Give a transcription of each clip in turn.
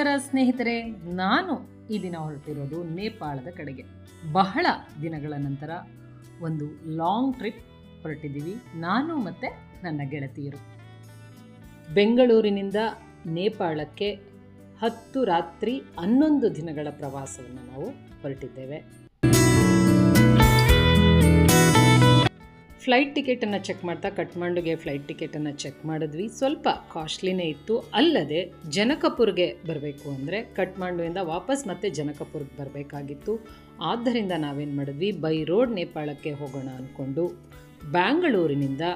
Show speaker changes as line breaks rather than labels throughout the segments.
ನಮಸ್ಕಾರ ಸ್ನೇಹಿತರೆ, ನಾನು ಈ ದಿನ ಹೊರಟಿರೋದು ನೇಪಾಳದ ಕಡೆಗೆ. ಬಹಳ ದಿನಗಳ ನಂತರ ಒಂದು ಲಾಂಗ್ ಟ್ರಿಪ್ ಹೊರಟಿದ್ದೀವಿ, ನಾನು ಮತ್ತು ನನ್ನ ಗೆಳತಿಯರು. ಬೆಂಗಳೂರಿನಿಂದ ನೇಪಾಳಕ್ಕೆ 10 ರಾತ್ರಿ 11 ದಿನಗಳ ಪ್ರವಾಸವನ್ನು ನಾವು ಹೊರಟಿದ್ದೇವೆ. ಫ್ಲೈಟ್ ಟಿಕೆಟನ್ನು ಚೆಕ್ ಮಾಡ್ತಾ ಕಠ್ಮಂಡುಗೆ ಫ್ಲೈಟ್ ಟಿಕೆಟನ್ನು ಚೆಕ್ ಮಾಡಿದ್ವಿ. ಸ್ವಲ್ಪ ಕಾಸ್ಟ್ಲಿನೇ ಇತ್ತು. ಅಲ್ಲದೆ ಜನಕಪುರ್ಗೆ ಬರಬೇಕು ಅಂದರೆ ಕಠ್ಮಂಡುವಿಂದ ವಾಪಸ್ ಮತ್ತೆ ಜನಕಪುರ್ಗೆ ಬರಬೇಕಾಗಿತ್ತು. ಆದ್ದರಿಂದ ನಾವೇನು ಮಾಡಿದ್ವಿ, ಬೈ ರೋಡ್ ನೇಪಾಳಕ್ಕೆ ಹೋಗೋಣ ಅಂದ್ಕೊಂಡು ಬ್ಯಾಂಗಳೂರಿನಿಂದ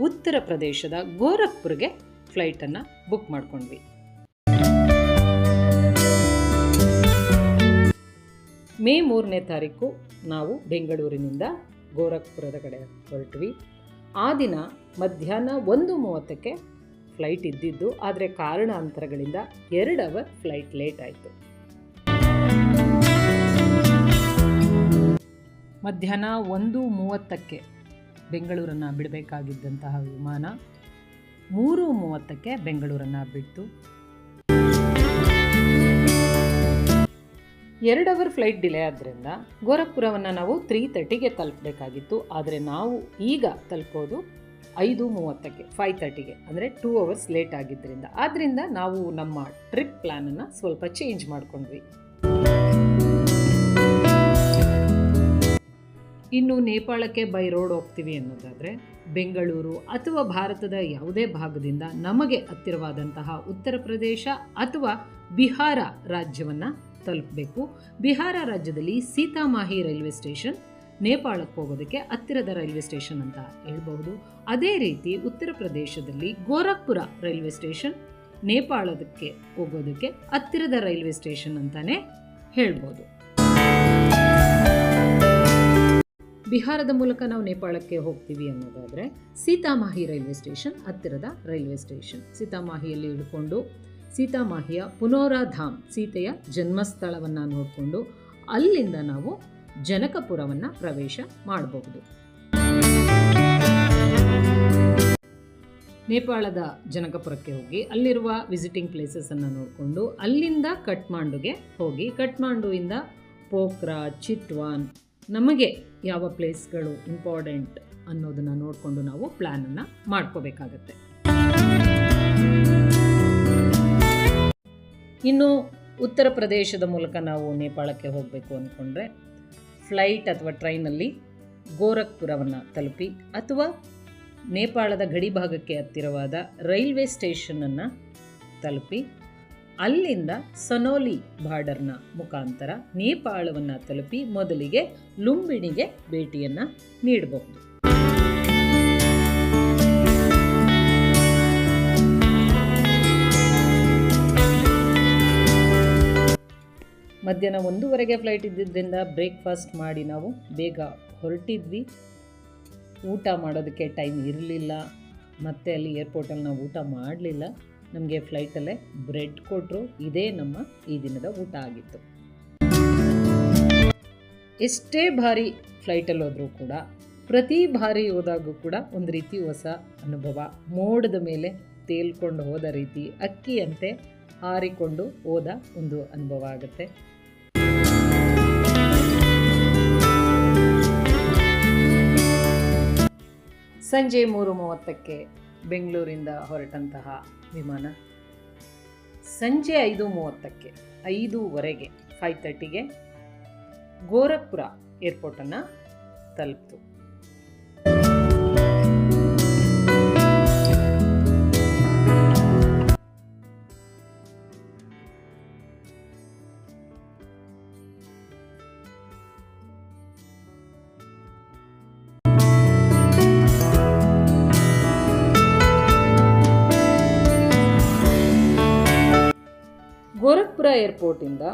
ಉತ್ತರ ಪ್ರದೇಶದ ಗೋರಖ್ಪುರ್ಗೆ ಫ್ಲೈಟನ್ನು ಬುಕ್ ಮಾಡ್ಕೊಂಡ್ವಿ. ಮೇ 3ನೇ ತಾರೀಕು ನಾವು ಬೆಂಗಳೂರಿನಿಂದ ಗೋರಖ್ಪುರದ ಕಡೆ ಹೊರಟ್ವಿ. ಆ ದಿನ ಮಧ್ಯಾಹ್ನ 1:30ಕ್ಕೆ ಫ್ಲೈಟ್ ಇದ್ದಿದ್ದು, ಆದರೆ ಕಾರಣಾಂತರಗಳಿಂದ 2 ಅವರ್ ಫ್ಲೈಟ್ ಲೇಟ್ ಆಯಿತು. ಮಧ್ಯಾಹ್ನ 1:30ಕ್ಕೆ ಬೆಂಗಳೂರನ್ನು ಬಿಡಬೇಕಾಗಿದ್ದಂತಹ ವಿಮಾನ 3:30ಕ್ಕೆ ಬೆಂಗಳೂರನ್ನು ಬಿಟ್ಟು 2 ಅವರ್ ಫ್ಲೈಟ್ ಡಿಲೇ ಆದ್ದರಿಂದ ಗೋರಖ್ಪುರವನ್ನು ನಾವು 3:30ಗೆ ತಲುಪಬೇಕಾಗಿತ್ತು. ಆದರೆ ನಾವು ಈಗ ತಲುಪೋದು 5:30ಕ್ಕೆ 5:30ಗೆ, ಅಂದರೆ 2 ಅವರ್ಸ್ ಲೇಟ್ ಆಗಿದ್ದರಿಂದ. ಆದ್ದರಿಂದ ನಾವು ನಮ್ಮ ಟ್ರಿಪ್ ಪ್ಲ್ಯಾನನ್ನು ಸ್ವಲ್ಪ ಚೇಂಜ್ ಮಾಡ್ಕೊಂಡ್ವಿ. ಇನ್ನು ನೇಪಾಳಕ್ಕೆ ಬೈ ರೋಡ್ ಹೋಗ್ತೀವಿ ಅನ್ನೋದಾದರೆ ಬೆಂಗಳೂರು ಅಥವಾ ಭಾರತದ ಯಾವುದೇ ಭಾಗದಿಂದ ನಮಗೆ ಹತ್ತಿರವಾದಂತಹ ಉತ್ತರ ಪ್ರದೇಶ ಅಥವಾ ಬಿಹಾರ ರಾಜ್ಯವನ್ನು ತಲುಪಬೇಕು. ಬಿಹಾರ ರಾಜ್ಯದಲ್ಲಿ ಸೀತಾಮಾಹಿ ರೈಲ್ವೆ ಸ್ಟೇಷನ್ ನೇಪಾಳಕ್ಕೆ ಹೋಗೋದಕ್ಕೆ ಹತ್ತಿರದ ರೈಲ್ವೆ ಸ್ಟೇಷನ್ ಅಂತ ಹೇಳ್ಬಹುದು. ಅದೇ ರೀತಿ ಉತ್ತರ ಪ್ರದೇಶದಲ್ಲಿ ಗೋರಖ್ಪುರ ರೈಲ್ವೆ ಸ್ಟೇಷನ್ ನೇಪಾಳಕ್ಕೆ ಹೋಗೋದಕ್ಕೆ ಹತ್ತಿರದ ರೈಲ್ವೆ ಸ್ಟೇಷನ್ ಅಂತಾನೆ ಹೇಳ್ಬೋದು. ಬಿಹಾರದ ಮೂಲಕ ನಾವು ನೇಪಾಳಕ್ಕೆ ಹೋಗ್ತೀವಿ ಅನ್ನೋದಾದರೆ ಸೀತಾಮಾಹಿ ರೈಲ್ವೆ ಸ್ಟೇಷನ್ ಹತ್ತಿರದ ರೈಲ್ವೆ ಸ್ಟೇಷನ್. ಸೀತಾಮಾಹಿಯಲ್ಲಿ ಇಳ್ಕೊಂಡು ಸೀತಾಮಾಹಿಯ ಪುನೋರಾಧಾಮ್, ಸೀತೆಯ ಜನ್ಮಸ್ಥಳವನ್ನು ನೋಡಿಕೊಂಡು ಅಲ್ಲಿಂದ ನಾವು ಜನಕಪುರವನ್ನು ಪ್ರವೇಶ ಮಾಡಬಹುದು. ನೇಪಾಳದ ಜನಕಪುರಕ್ಕೆ ಹೋಗಿ ಅಲ್ಲಿರುವ ವಿಸಿಟಿಂಗ್ ಪ್ಲೇಸಸನ್ನು ನೋಡಿಕೊಂಡು ಅಲ್ಲಿಂದ ಕಠ್ಮಂಡುಗೆ ಹೋಗಿ ಕಠ್ಮಂಡುವಿಂದ ಪೋಖ್ರಾ, ಚಿತ್ವಾನ್, ನಮಗೆ ಯಾವ ಪ್ಲೇಸ್ಗಳು ಇಂಪಾರ್ಟೆಂಟ್ ಅನ್ನೋದನ್ನು ನೋಡಿಕೊಂಡು ನಾವು ಪ್ಲ್ಯಾನನ್ನು ಮಾಡ್ಕೋಬೇಕಾಗತ್ತೆ. ಇನ್ನು ಉತ್ತರ ಪ್ರದೇಶದ ಮೂಲಕ ನಾವು ನೇಪಾಳಕ್ಕೆ ಹೋಗಬೇಕು ಅಂದ್ಕೊಂಡ್ರೆ ಫ್ಲೈಟ್ ಅಥವಾ ಟ್ರೈನಲ್ಲಿ ಗೋರಖ್ಪುರವನ್ನು ತಲುಪಿ ಅಥವಾ ನೇಪಾಳದ ಗಡಿಭಾಗಕ್ಕೆ ಹತ್ತಿರವಾದ ರೈಲ್ವೆ ಸ್ಟೇಷನನ್ನು ತಲುಪಿ ಅಲ್ಲಿಂದ ಸನೋಲಿ ಬಾರ್ಡರ್ನ ಮುಖಾಂತರ ನೇಪಾಳವನ್ನು ತಲುಪಿ ಮೊದಲಿಗೆ ಲುಂಬಿಣಿಗೆ ಭೇಟಿಯನ್ನು ನೀಡಬಹುದು. ಮಧ್ಯಾಹ್ನ 1:00ಗೆ ಫ್ಲೈಟ್ ಇದ್ದಿದ್ದರಿಂದ ಬ್ರೇಕ್ಫಾಸ್ಟ್ ಮಾಡಿ ನಾವು ಬೇಗ ಹೊರಟಿದ್ವಿ. ಊಟ ಮಾಡೋದಕ್ಕೆ ಟೈಮ್ ಇರಲಿಲ್ಲ, ಮತ್ತು ಅಲ್ಲಿ ಏರ್ಪೋರ್ಟಲ್ಲಿ ನಾವು ಊಟ ಮಾಡಲಿಲ್ಲ. ನಮಗೆ ಫ್ಲೈಟಲ್ಲೇ ಬ್ರೆಡ್ ಕೊಟ್ಟರು. ಇದೇ ನಮ್ಮ ಈ ದಿನದ ಊಟ ಆಗಿತ್ತು. ಎಷ್ಟೇ ಭಾರಿ ಫ್ಲೈಟಲ್ಲಿ ಹೋದರೂ ಕೂಡ ಪ್ರತಿ ಬಾರಿ ಹೋದಾಗೂ ಕೂಡ ಒಂದು ರೀತಿ ಹೊಸ ಅನುಭವ. ಮೋಡದ ಮೇಲೆ ತೇಲ್ಕೊಂಡು ಹೋದ ರೀತಿ, ಅಕ್ಕಿಯಂತೆ ಹಾರಿಕೊಂಡು ಹೋದ ಒಂದು ಅನುಭವ ಆಗುತ್ತೆ. ಸಂಜೆ 3:30ಕ್ಕೆ ಬೆಂಗಳೂರಿಂದ ಹೊರಟಂತಹ ವಿಮಾನ ಸಂಜೆ 5:30ಕ್ಕೆ 5:15ಗೆ 5:30ಗೆ ಗೋರಖ್ಪುರ ಏರ್ಪೋರ್ಟನ್ನು ತಲುಪಿತು. ಗೋರಖ್ಪುರ ಏರ್ಪೋರ್ಟಿಂದ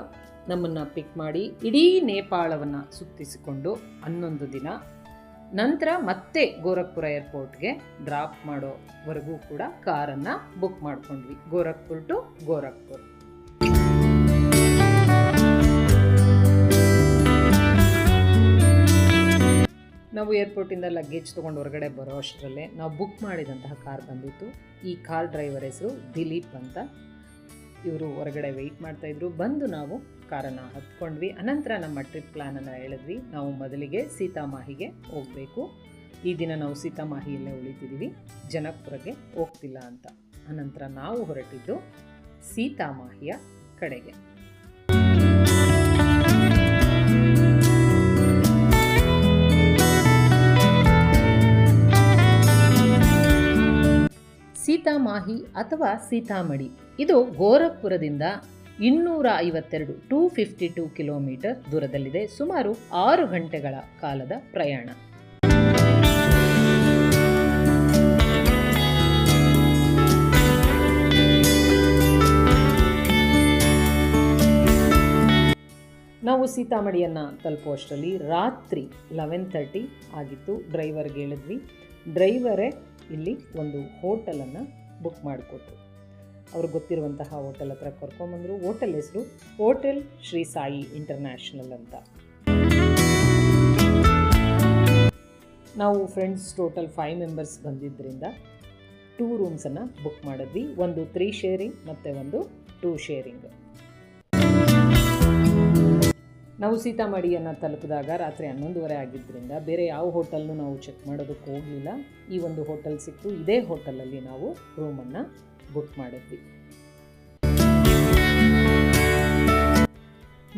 ನಮ್ಮನ್ನು ಪಿಕ್ ಮಾಡಿ ಇಡೀ ನೇಪಾಳವನ್ನು ಸುತ್ತಿಸಿಕೊಂಡು 11 ದಿನ ನಂತರ ಮತ್ತೆ ಗೋರಖ್ಪುರ ಏರ್ಪೋರ್ಟ್ಗೆ ಡ್ರಾಪ್ ಮಾಡೋವರೆಗೂ ಕೂಡ ಕಾರನ್ನು ಬುಕ್ ಮಾಡ್ಕೊಂಡ್ವಿ. ಗೋರಖ್ಪುರ್ ಟು ಗೋರಖ್ಪುರ್. ನಾವು ಏರ್ಪೋರ್ಟಿಂದ ಲಗೇಜ್ ತೊಗೊಂಡು ಹೊರಗಡೆ ಬರೋ ಅಷ್ಟರಲ್ಲೇ ನಾವು ಬುಕ್ ಮಾಡಿದಂತಹ ಕಾರ್ ಬಂದಿತ್ತು. ಈ ಕಾರ್ ಡ್ರೈವರ್ ಹೆಸರು ದಿಲೀಪ್ ಅಂತ. ಇವರು ಹೊರಗಡೆ ವೆಯ್ಟ್ ಮಾಡ್ತಾಯಿದ್ರು. ಬಂದು ನಾವು ಕಾರನ್ನು ಹತ್ಕೊಂಡ್ವಿ. ಅನಂತರ ನಮ್ಮ ಟ್ರಿಪ್ ಪ್ಲ್ಯಾನನ್ನು ಹೇಳಿದ್ವಿ. ನಾವು ಮೊದಲಿಗೆ ಸೀತಾಮಾಹಿಗೆ ಹೋಗಬೇಕು, ಈ ದಿನ ನಾವು ಸೀತಾಮಾಹಿಯಲ್ಲೇ ಉಳಿತಿದ್ದೀವಿ, ಜನಕಪುರಕ್ಕೆ ಹೋಗ್ತಿಲ್ಲ ಅಂತ. ಅನಂತರ ನಾವು ಹೊರಟಿದ್ದು ಸೀತಾಮಾಹಿಯ ಕಡೆಗೆ. ಸೀತಾಮಾಹಿ ಅಥವಾ ಸೀತಾಮಡಿ ಇದು ಗೋರಖ್ಪುರದಿಂದ 252 ಕಿಲೋಮೀಟರ್ ದೂರದಲ್ಲಿದೆ. ಸುಮಾರು 6 ಗಂಟೆಗಳ ಕಾಲದ ಪ್ರಯಾಣ. ನಾವು ಸೀತಾಮಡಿಯನ್ನು ತಲುಪುವಷ್ಟರಲ್ಲಿ ರಾತ್ರಿ 11:30 ಆಗಿತ್ತು. ಡ್ರೈವರ್ಗೆ ಹೇಳಿದ್ವಿ. ಡ್ರೈವರೇ ಇಲ್ಲಿ ಒಂದು ಹೋಟೆಲನ್ನು ಬುಕ್ ಮಾಡಿಕೊಟ್ರು. ಅವ್ರಿಗೆ ಗೊತ್ತಿರುವಂತಹ ಹೋಟೆಲ್ ಹತ್ರ ಕರ್ಕೊಂಬಂದರು. ಹೋಟೆಲ್ ಹೆಸರು ಹೋಟೆಲ್ ಶ್ರೀ ಸಾಯಿ ಇಂಟರ್ನ್ಯಾಷನಲ್ ಅಂತ. ನಾವು ಫ್ರೆಂಡ್ಸ್ ಟೋಟಲ್ 5 ಮೆಂಬರ್ಸ್ ಬಂದಿದ್ದರಿಂದ 2 ರೂಮ್ಸನ್ನು ಬುಕ್ ಮಾಡಿದ್ವಿ. ಒಂದು 3 ಶೇರಿಂಗ್ ಮತ್ತು ಒಂದು 2 ಶೇರಿಂಗ್. ನಾವು ಸೀತಾಮಡಿಯನ್ನು ತಲುಪಿದಾಗ ರಾತ್ರಿ 11:30 ಆಗಿದ್ದರಿಂದ ಬೇರೆ ಯಾವ ಹೋಟೆಲ್ನೂ ನಾವು ಚೆಕ್ ಮಾಡೋದಕ್ಕೆ ಹೋಗಲಿಲ್ಲ. ಈ ಒಂದು ಹೋಟೆಲ್ ಸಿಕ್ತು. ಇದೇ ಹೋಟೆಲಲ್ಲಿ ನಾವು ರೂಮನ್ನು ಬುಕ್ ಮಾಡಿದ್ವಿ.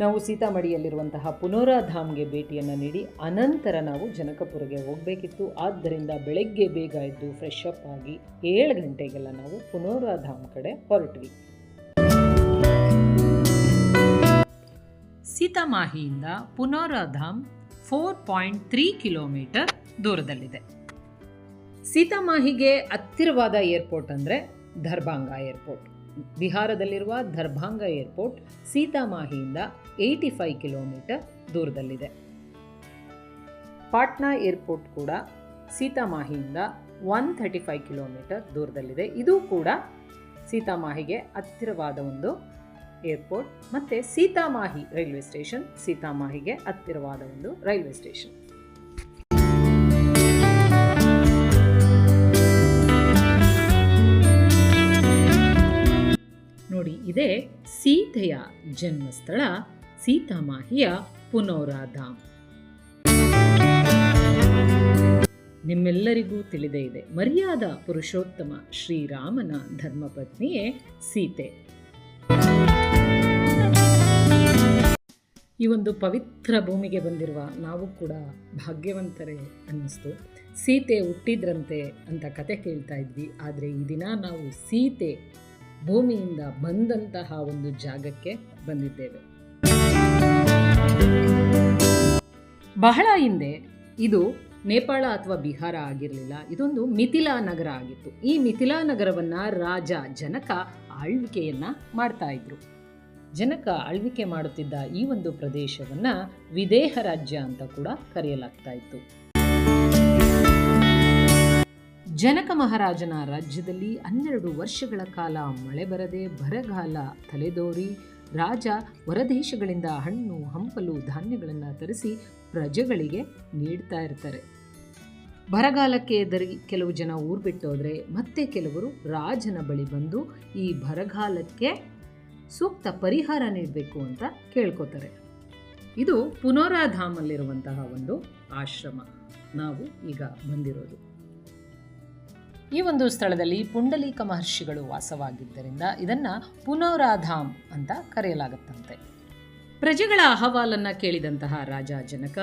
ನಾವು ಸೀತಾಮಡಿಯಲ್ಲಿರುವಂತಹ ಪುನೋರಾಧಾಮ್ಗೆ ಭೇಟಿಯನ್ನು ನೀಡಿ ಅನಂತರ ನಾವು ಜನಕಪುರಗೆ ಹೋಗಬೇಕಿತ್ತು. ಆದ್ದರಿಂದ ಬೆಳಗ್ಗೆ ಬೇಗ ಎದ್ದು ಫ್ರೆಶ್ ಅಪ್ ಆಗಿ 7 ಗಂಟೆಗೆಲ್ಲ ನಾವು ಪುನೋರಾಧಾಮ್ ಕಡೆ ಹೊರಟ್ವಿ. ಸೀತಾಮಾಹಿಯಿಂದ ಪುನೋರಾಧಾಮ್ 4.3 ಕಿಲೋಮೀಟರ್ ದೂರದಲ್ಲಿದೆ. ಸೀತಾಮಾಹಿಗೆ ಹತ್ತಿರವಾದ ಏರ್ಪೋರ್ಟ್ ಅಂದರೆ ದರ್ಭಾಂಗ ಏರ್ಪೋರ್ಟ್. ಬಿಹಾರದಲ್ಲಿರುವ ದರ್ಭಾಂಗ ಏರ್ಪೋರ್ಟ್ ಸೀತಾಮಾಹಿಯಿಂದ 85 ಕಿಲೋಮೀಟರ್ ದೂರದಲ್ಲಿದೆ. ಪಾಟ್ನಾ ಏರ್ಪೋರ್ಟ್ ಕೂಡ ಸೀತಾಮಾಹಿಯಿಂದ 135 ಕಿಲೋಮೀಟರ್ ದೂರದಲ್ಲಿದೆ. ಇದು ಕೂಡ ಸೀತಾಮಾಹಿಗೆ ಹತ್ತಿರವಾದ ಒಂದು ಏರ್ಪೋರ್ಟ್. ಮತ್ತು ಸೀತಾಮಾಹಿ ರೈಲ್ವೆ ಸ್ಟೇಷನ್ ಸೀತಾಮಾಹಿಗೆ ಹತ್ತಿರವಾದ ಒಂದು ರೈಲ್ವೆ ಸ್ಟೇಷನ್. ನೋಡಿ, ಇದೇ ಸೀತೆಯ ಜನ್ಮಸ್ಥಳ ಸೀತಾಮಾಹಿಯ ಪುನೋರಾಧಾಮ್. ನಿಮ್ಮೆಲ್ಲರಿಗೂ ತಿಳಿದೇ ಇದೆ, ಮರ್ಯಾದ ಪುರುಷೋತ್ತಮ ಶ್ರೀರಾಮನ ಧರ್ಮಪತ್ನಿಯೇ ಸೀತೆ. ಈ ಒಂದು ಪವಿತ್ರ ಭೂಮಿಗೆ ಬಂದಿರುವ ನಾವು ಕೂಡ ಭಾಗ್ಯವಂತರೇ ಅನ್ನಿಸ್ತು. ಸೀತೆ ಹುಟ್ಟಿದ್ರಂತೆ ಅಂತ ಕತೆ ಕೇಳ್ತಾ ಇದ್ವಿ. ಆದರೆ ಈ ದಿನ ನಾವು ಸೀತೆ ಭೂಮಿಯಿಂದ ಬಂದಂತಹ ಒಂದು ಜಾಗಕ್ಕೆ ಬಂದಿದ್ದೇವೆ. ಬಹಳ ಹಿಂದೆ ಇದು ನೇಪಾಳ ಅಥವಾ ಬಿಹಾರ ಆಗಿರಲಿಲ್ಲ. ಇದೊಂದು ಮಿಥಿಲಾ ನಗರ ಆಗಿತ್ತು. ಈ ಮಿಥಿಲಾ ನಗರವನ್ನು ರಾಜ ಜನಕ ಆಳ್ವಿಕೆಯನ್ನು ಮಾಡ್ತಾ ಇದ್ರು. ಜನಕ ಆಳ್ವಿಕೆ ಮಾಡುತ್ತಿದ್ದ ಈ ಒಂದು ಪ್ರದೇಶವನ್ನು ವಿದೇಹ ರಾಜ್ಯ ಅಂತ ಕೂಡ ಕರೆಯಲಾಗ್ತಾ ಇತ್ತು. ಜನಕ ಮಹಾರಾಜನ ರಾಜ್ಯದಲ್ಲಿ 12 ವರ್ಷಗಳ ಕಾಲ ಮಳೆ ಬರದೆ ಬರಗಾಲ ತಲೆದೋರಿ ರಾಜ ಹೊರದೇಶಗಳಿಂದ ಹಣ್ಣು ಹಂಪಲು ಧಾನ್ಯಗಳನ್ನು ತರಿಸಿ ಪ್ರಜೆಗಳಿಗೆ ನೀಡ್ತಾ ಇರ್ತಾರೆ. ಬರಗಾಲಕ್ಕೆ ಎದುರಿ ಕೆಲವು ಜನ ಊರು ಬಿಟ್ಟೋದ್ರೆ ಮತ್ತೆ ಕೆಲವರು ರಾಜನ ಬಳಿ ಬಂದು ಈ ಬರಗಾಲಕ್ಕೆ ಸೂಕ್ತ ಪರಿಹಾರ ನೀಡಬೇಕು ಅಂತ ಕೇಳ್ಕೋತಾರೆ. ಇದು ಪುನೋರಾಧಾಮಲ್ಲಿರುವಂತಹ ಒಂದು ಆಶ್ರಮ ನಾವು ಈಗ ಬಂದಿರೋದು. ಈ ಒಂದು ಸ್ಥಳದಲ್ಲಿ ಪುಂಡಲೀಕ ಮಹರ್ಷಿಗಳು ವಾಸವಾಗಿದ್ದರಿಂದ ಇದನ್ನು ಪುನೋರಾಧಾಮ್ ಅಂತ ಕರೆಯಲಾಗುತ್ತಂತೆ. ಪ್ರಜೆಗಳ ಅಹವಾಲನ್ನು ಕೇಳಿದಂತಹ ರಾಜ ಜನಕ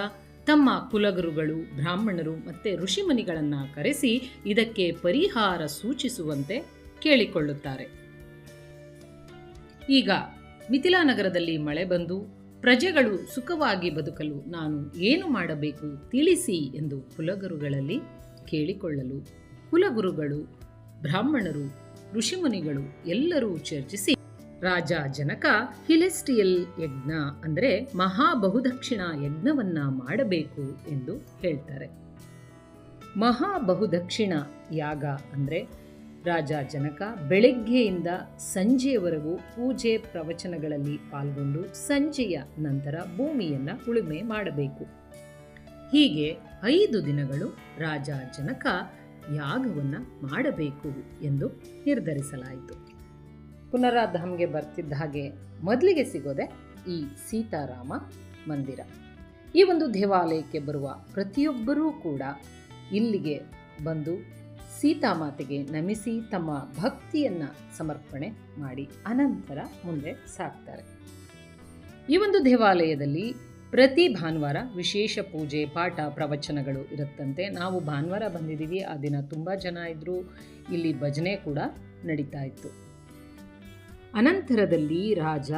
ತಮ್ಮ ಕುಲಗುರುಗಳು, ಬ್ರಾಹ್ಮಣರು ಮತ್ತು ಋಷಿಮುನಿಗಳನ್ನು ಕರೆಸಿ ಇದಕ್ಕೆ ಪರಿಹಾರ ಸೂಚಿಸುವಂತೆ ಕೇಳಿಕೊಳ್ಳುತ್ತಾರೆ. ಈಗ ಮಿಥಿಲಾ ನಗರದಲ್ಲಿ ಮಳೆ ಬಂದು ಪ್ರಜೆಗಳು ಸುಖವಾಗಿ ಬದುಕಲು ನಾನು ಏನು ಮಾಡಬೇಕು ತಿಳಿಸಿ ಎಂದು ಕುಲಗುರುಗಳಲ್ಲಿ ಕೇಳಿಕೊಳ್ಳಲು ಕುಲಗುರುಗಳು, ಬ್ರಾಹ್ಮಣರು, ಋಷಿಮುನಿಗಳು ಎಲ್ಲರೂ ಚರ್ಚಿಸಿ ರಾಜ ಜನಕ ಹಿಲೆಸ್ಟಿಯಲ್ ಯಜ್ಞ ಅಂದರೆ ಮಹಾಬಹುದಕ್ಷಿಣ ಯಜ್ಞವನ್ನ ಮಾಡಬೇಕು ಎಂದು ಹೇಳ್ತಾರೆ. ಮಹಾಬಹುದಕ್ಷಿಣ ಯಾಗ ಅಂದರೆ ರಾಜ ಜನಕ ಬೆಳಗ್ಗೆಯಿಂದ ಸಂಜೆಯವರೆಗೂ ಪೂಜೆ ಪ್ರವಚನಗಳಲ್ಲಿ ಪಾಲ್ಗೊಂಡು ಸಂಜೆಯ ನಂತರ ಭೂಮಿಯನ್ನು ಉಳುಮೆ ಮಾಡಬೇಕು. ಹೀಗೆ 5 ದಿನಗಳು ರಾಜ ಜನಕ ಯಾಗವನ್ನು ಮಾಡಬೇಕು ಎಂದು ನಿರ್ಧರಿಸಲಾಯಿತು. ಪುನರಾಧಾಮ್ಗೆ ಬರ್ತಿದ್ದ ಹಾಗೆ ಮೊದಲಿಗೆ ಸಿಗೋದೆ ಈ ಸೀತಾರಾಮ ಮಂದಿರ. ಈ ಒಂದು ದೇವಾಲಯಕ್ಕೆ ಬರುವ ಪ್ರತಿಯೊಬ್ಬರೂ ಕೂಡ ಇಲ್ಲಿಗೆ ಬಂದು ಸೀತಾಮಾತೆಗೆ ನಮಿಸಿ ತಮ್ಮ ಭಕ್ತಿಯನ್ನು ಸಮರ್ಪಣೆ ಮಾಡಿ ಅನಂತರ ಮುಂದೆ ಸಾಗ್ತಾರೆ. ಈ ಒಂದು ದೇವಾಲಯದಲ್ಲಿ ಪ್ರತಿ ಭಾನುವಾರ ವಿಶೇಷ ಪೂಜೆ, ಪಾಠ, ಪ್ರವಚನಗಳು ಇರುತ್ತಂತೆ. ನಾವು ಭಾನುವಾರ ಬಂದಿದ್ದೀವಿ, ಆ ದಿನ ತುಂಬ ಜನ ಇದ್ದರು. ಇಲ್ಲಿ ಭಜನೆ ಕೂಡ ನಡೀತಾ ಇತ್ತು. ಅನಂತರದಲ್ಲಿ ರಾಜ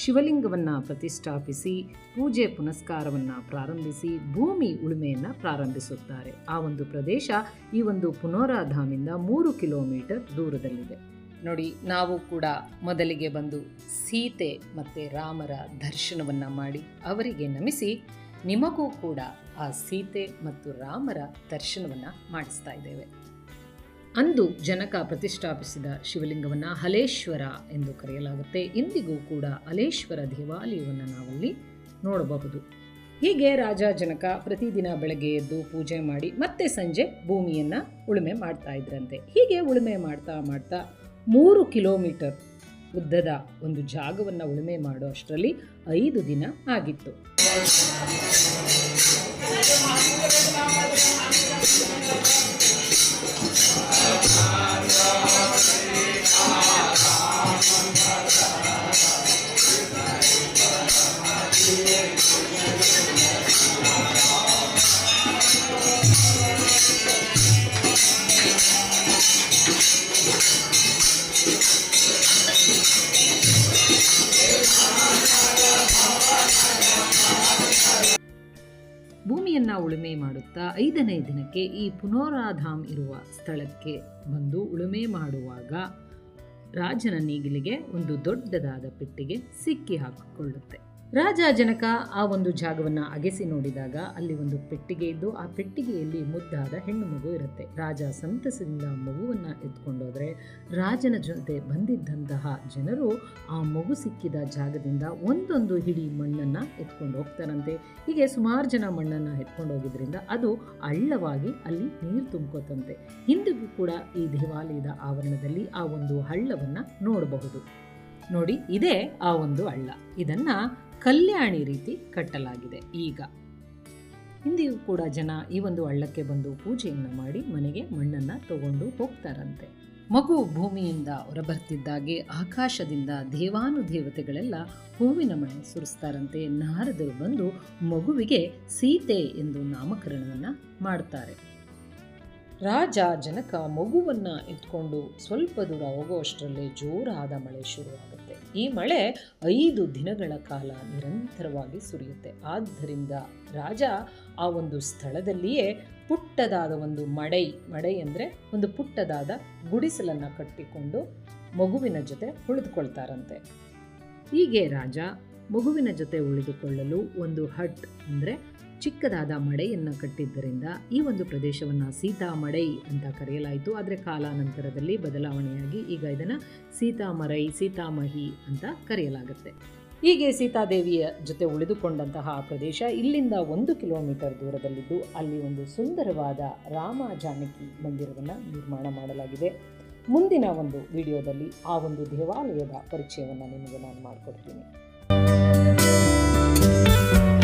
ಶಿವಲಿಂಗವನ್ನು ಪ್ರತಿಷ್ಠಾಪಿಸಿ ಪೂಜೆ ಪುನಸ್ಕಾರವನ್ನು ಪ್ರಾರಂಭಿಸಿ ಭೂಮಿ ಉಳುಮೆಯನ್ನು ಪ್ರಾರಂಭಿಸುತ್ತಾರೆ. ಆ ಒಂದು ಪ್ರದೇಶ ಈ ಒಂದು ಪುನೋರಾಧಾಮಿಂದ 3 ಕಿಲೋಮೀಟರ್ ದೂರದಲ್ಲಿದೆ. ನೋಡಿ, ನಾವು ಕೂಡ ಮೊದಲಿಗೆ ಬಂದು ಸೀತೆ ಮತ್ತು ರಾಮರ ದರ್ಶನವನ್ನು ಮಾಡಿ ಅವರಿಗೆ ನಮಿಸಿ ನಿಮಗೂ ಕೂಡ ಆ ಸೀತೆ ಮತ್ತು ರಾಮರ ದರ್ಶನವನ್ನು ಮಾಡಿಸ್ತಾ ಇದ್ದೇವೆ. ಅಂದು ಜನಕ ಪ್ರತಿಷ್ಠಾಪಿಸಿದ ಶಿವಲಿಂಗವನ್ನು ಹಲೇಶ್ವರ ಎಂದು ಕರೆಯಲಾಗುತ್ತೆ. ಇಂದಿಗೂ ಕೂಡ ಹಲೇಶ್ವರ ದೇವಾಲಯವನ್ನು ನಾವಲ್ಲಿ ನೋಡಬಹುದು. ಹೀಗೆ ರಾಜ ಜನಕ ಪ್ರತಿದಿನ ಬೆಳಗ್ಗೆ ಎದ್ದು ಪೂಜೆ ಮಾಡಿ ಮತ್ತೆ ಸಂಜೆ ಭೂಮಿಯನ್ನು ಉಳುಮೆ ಮಾಡ್ತಾ ಇದ್ರಂತೆ. ಹೀಗೆ ಉಳುಮೆ ಮಾಡ್ತಾ ಮಾಡ್ತಾ 3 ಕಿಲೋಮೀಟರ್ ಉದ್ದದ ಒಂದು ಜಾಗವನ್ನು ಉಳುಮೆ ಮಾಡೋ ಅಷ್ಟರಲ್ಲಿ 5 ದಿನ ಆಗಿತ್ತು. ಭೂಮಿಯನ್ನು ಉಳುಮೆ ಮಾಡುತ್ತಾ 5ನೇ ದಿನಕ್ಕೆ ಈ ಪುನೋರಾಧಾಮ್ ಇರುವ ಸ್ಥಳಕ್ಕೆ ಬಂದು ಉಳುಮೆ ಮಾಡುವಾಗ ರಾಜನ ನೇಗಿಲಿಗೆ ಒಂದು ದೊಡ್ಡದಾದ ಪೆಟ್ಟಿಗೆ ಸಿಕ್ಕಿ ಹಾಕಿಕೊಳ್ಳುತ್ತೆ. ರಾಜ ಜನಕ ಆ ಒಂದು ಜಾಗವನ್ನು ಅಗೆಸಿ ನೋಡಿದಾಗ ಅಲ್ಲಿ ಒಂದು ಪೆಟ್ಟಿಗೆ ಇದ್ದು ಆ ಪೆಟ್ಟಿಗೆಯಲ್ಲಿ ಮುದ್ದಾದ ಹೆಣ್ಣು ಮಗು ಇರುತ್ತೆ. ರಾಜ ಸಂತಸದಿಂದ ಮಗುವನ್ನು ಎತ್ಕೊಂಡೋದ್ರೆ ರಾಜನ ಜೊತೆ ಬಂದಿದ್ದಂತಹ ಜನರು ಆ ಮಗು ಸಿಕ್ಕಿದ ಜಾಗದಿಂದ ಒಂದೊಂದು ಹಿಡಿ ಮಣ್ಣನ್ನು ಎತ್ಕೊಂಡು ಹೋಗ್ತಾರಂತೆ. ಹೀಗೆ ಸುಮಾರು ಜನ ಮಣ್ಣನ್ನು ಎತ್ಕೊಂಡು ಹೋಗಿದ್ರಿಂದ ಅದು ಹಳ್ಳವಾಗಿ ಅಲ್ಲಿ ನೀರು ತುಂಬ್ಕೋತಂತೆ. ಇಂದಿಗೂ ಕೂಡ ಈ ದೇವಾಲಯದ ಆವರಣದಲ್ಲಿ ಆ ಒಂದು ಹಳ್ಳವನ್ನು ನೋಡಬಹುದು. ನೋಡಿ, ಇದೇ ಆ ಒಂದು ಹಳ್ಳ. ಇದನ್ನು ಕಲ್ಯಾಣಿ ರೀತಿ ಕಟ್ಟಲಾಗಿದೆ. ಈಗ ಇಂದಿಗೂ ಕೂಡ ಜನ ಈ ಒಂದು ಹಳ್ಳಕ್ಕೆ ಬಂದು ಪೂಜೆಯನ್ನು ಮಾಡಿ ಮನೆಗೆ ಮಣ್ಣನ್ನು ತಗೊಂಡು ಹೋಗ್ತಾರಂತೆ. ಮಗು ಭೂಮಿಯಿಂದ ಹೊರಬರ್ತಿದ್ದಾಗೆ ಆಕಾಶದಿಂದ ದೇವಾನುದೇವತೆಗಳೆಲ್ಲ ಹೂವಿನ ಮಳೆ ಸುರಿಸ್ತಾರಂತೆ. ನಾರದರು ಬಂದು ಮಗುವಿಗೆ ಸೀತೆ ಎಂದು ನಾಮಕರಣವನ್ನು ಮಾಡ್ತಾರೆ. ರಾಜ ಜನಕ ಮಗುವನ್ನು ಎತ್ಕೊಂಡು ಸ್ವಲ್ಪ ದೂರ ಹೋಗುವಷ್ಟರಲ್ಲೇ ಜೋರಾದ ಮಳೆ ಶುರುವಾಗುತ್ತೆ. ಈ ಮಳೆ 5 ದಿನಗಳ ಕಾಲ ನಿರಂತರವಾಗಿ ಸುರಿಯುತ್ತೆ. ಆದ್ದರಿಂದ ರಾಜ ಆ ಒಂದು ಸ್ಥಳದಲ್ಲಿಯೇ ಪುಟ್ಟದಾದ ಒಂದು ಮಡೈ ಅಂದರೆ ಒಂದು ಪುಟ್ಟದಾದ ಗುಡಿಸಲನ್ನು ಕಟ್ಟಿಕೊಂಡು ಮಗುವಿನ ಜೊತೆ ಉಳಿದುಕೊಳ್ತಾರಂತೆ. ಹೀಗೆ ರಾಜ ಮಗುವಿನ ಜೊತೆ ಉಳಿದುಕೊಳ್ಳಲು ಒಂದು ಹಟ್ ಅಂದರೆ ಚಿಕ್ಕದಾದ ಮಡೆಯನ್ನು ಕಟ್ಟಿದ್ದರಿಂದ ಈ ಒಂದು ಪ್ರದೇಶವನ್ನು ಸೀತಾಮಡೈ ಅಂತ ಕರೆಯಲಾಯಿತು. ಆದರೆ ಕಾಲಾನಂತರದಲ್ಲಿ ಬದಲಾವಣೆಯಾಗಿ ಈಗ ಇದನ್ನು ಸೀತಾಮರೈ, ಸೀತಾಮಹಿ ಅಂತ ಕರೆಯಲಾಗುತ್ತೆ. ಹೀಗೆ ಸೀತಾದೇವಿಯ ಜೊತೆ ಉಳಿದುಕೊಂಡಂತಹ ಆ ಪ್ರದೇಶ ಇಲ್ಲಿಂದ 1 ಕಿಲೋಮೀಟರ್ ದೂರದಲ್ಲಿದ್ದು ಅಲ್ಲಿ ಒಂದು ಸುಂದರವಾದ ರಾಮ ಜಾನಕಿ ಮಂದಿರವನ್ನು ನಿರ್ಮಾಣ ಮಾಡಲಾಗಿದೆ. ಮುಂದಿನ ಒಂದು ವಿಡಿಯೋದಲ್ಲಿ ಆ ಒಂದು ದೇವಾಲಯದ ಪರಿಚಯವನ್ನು ನಿಮಗೆ ನಾನು ಮಾಡಿಕೊಡ್ತೀನಿ.